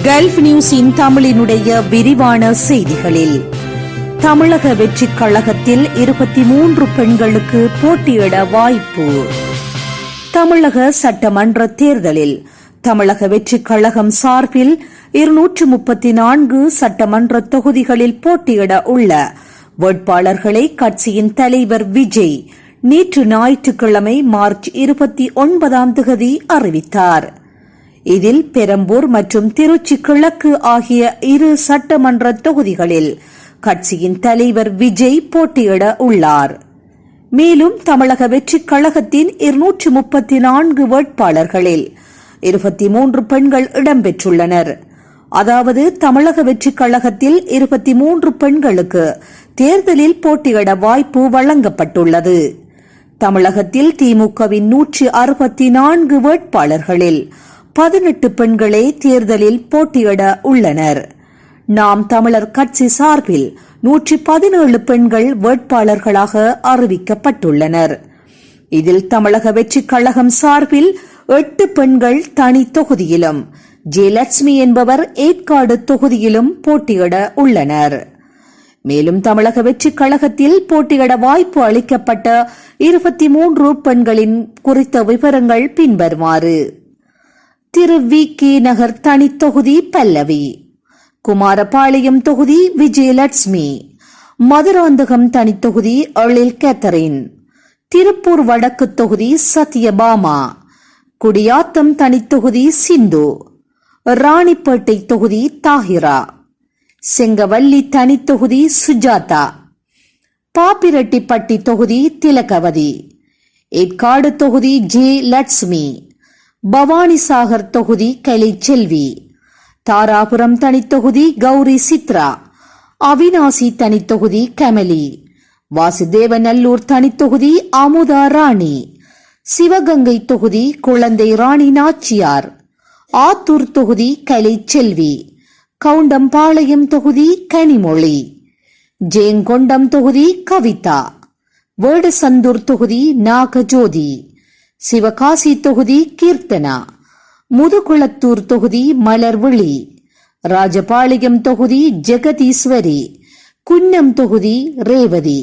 Gulf நியூஸின் தமிழினுடைய விரிவான செய்திகளில் தமிழக வெற்றிக் கழகத்தில் 23 பெண்களுக்கு போட்டியிட வாய்ப்பு. தமிழக சட்டமன்ற தேர்தலில் தமிழக வெற்றிக் கழகம் சார்பில் 234 சட்டமன்ற தொகுதிகளில் போட்டியிட உள்ள வேட்பாளர்களை கட்சியின் தலைவர் விஜய் நேற்று ஞாயிற்றுக்கிழமை மார்ச் 29 அறிவித்தார். இதில் பெரம்பூர் மற்றும் திருச்சி கிழக்கு ஆகிய 2 சட்டமன்ற தொகுதிகளில் கட்சியின் தலைவர் விஜய் போட்டியிட உள்ளார். மேலும் தமிழக வெற்றிக் கழகத்தின் 234 வேட்பாளர்களில் 23 பெண்கள் இடம்பெற்றுள்ளனர். அதாவது தமிழக வெற்றிக் கழகத்தில் 23 பெண்களுக்கு தேர்தலில் போட்டியிட வாய்ப்பு வழங்கப்பட்டுள்ளது. தமிழகத்தில் திமுகவின் 164 வேட்பாளர்களில் 18 பெண்களே தேர்தலில் போட்டியிட உள்ளனர். நாம் தமிழர் கட்சி சார்பில் 117 பெண்கள் வேட்பாளர்களாக அறிவிக்கப்பட்டுள்ளனர். இதில் தமிழக வெற்றிக் கழகம் சார்பில் 8 பெண்கள் தனி தொகுதியிலும், ஜெயலட்சுமி என்பவர் ஏற்காடு தொகுதியிலும் போட்டியிட உள்ளனர். மேலும் தமிழக வெற்றிக் கழகத்தில் போட்டியிட வாய்ப்பு அளிக்கப்பட்ட 23 பெண்களின் குறித்த விவரங்கள் பின்வருமாறு: திரு வி கே நகர் தனி தொகுதி பல்லவி, குமாரபாளையம் தொகுதி விஜயலட்சுமி, மதுராந்தகம் தனி தொகுதி எழில் கேத்தரின், திருப்பூர் வடக்கு தொகுதி சத்யபாமா, குடியாத்தம் தனி தொகுதி சிந்து, ராணிப்பேட்டை தொகுதி தாஹிரா, செங்கவல்லி தனி தொகுதி சுஜாதா, பாப்பிரெட்டிப்பட்டி தொகுதி திலகவதி, ஏற்காடு தொகுதி ஜே லட்சுமி, பவானிசாகர் தொகுதி கலைச்செல்வி, தாராபுரம் தனித்தொகுதி கௌரி சித்ரா, அவினாசி தனித்தொகுதி கமலி, வாசுதேவநல்லூர் தனித்தொகுதி அமுதா ராணி, சிவகங்கை தொகுதி குழந்தை ராணி நாச்சியார், ஆத்தூர் தொகுதி கலைச்செல்வி, கவுண்டம்பாளையம் தொகுதி கனிமொழி, ஜேங்கொண்டம் தொகுதி கவிதா, வேடசந்தூர் தொகுதி நாகஜோதி, சிவகாசி தொகுதி கீர்த்தனா, முதுகுளத்தூர் தொகுதி மலர்விழி, ராஜபாளையம் தொகுதி ஜெகதீஸ்வரி, குன்னம் தொகுதி ரேவதி,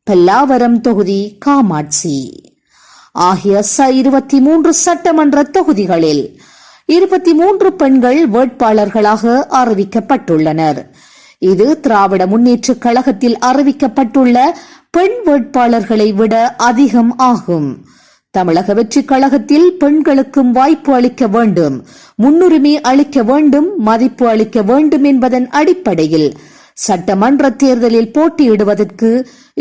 பல்லாவரம் தொகுதி காமாட்சி ஆகிய 23 சட்டமன்ற தொகுதிகளில் 23 பெண்கள் வேட்பாளர்களாக அறிவிக்கப்பட்டுள்ளனர். இது திராவிட முன்னேற்றக் கழகத்தில் அறிவிக்கப்பட்டுள்ள பெண் வேட்பாளர்களை விட அதிகம் ஆகும். தமிழக வெற்றிக் கழகத்தில் பெண்களுக்கும் வாய்ப்பு அளிக்க வேண்டும், முன்னுரிமை அளிக்க வேண்டும், மதிப்பு அளிக்க வேண்டும் என்பதன் அடிப்படையில் சட்டமன்ற தேர்தலில் போட்டியிடுவதற்கு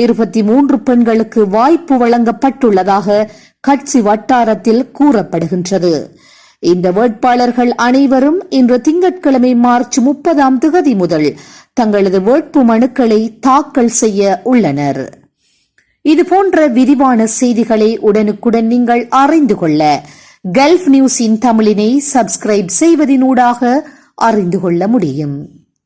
23 பெண்களுக்கு வாய்ப்பு வழங்கப்பட்டுள்ளதாக கட்சி வட்டாரத்தில் கூறப்படுகின்றது. இந்த வேட்பாளர்கள் அனைவரும் இன்று திங்கட்கிழமை மார்ச் 30 முதல் தங்களது வேட்பு மனுக்களை தாக்கல் செய்ய உள்ளனர். இதுபோன்ற விரிவான செய்திகளை உடனுக்குடன் நீங்கள் அறிந்து கொள்ள கல்ஃப் நியூஸின் தமிழினை சப்ஸ்கிரைப் செய்வதனூடாக அறிந்து கொள்ள முடியும்.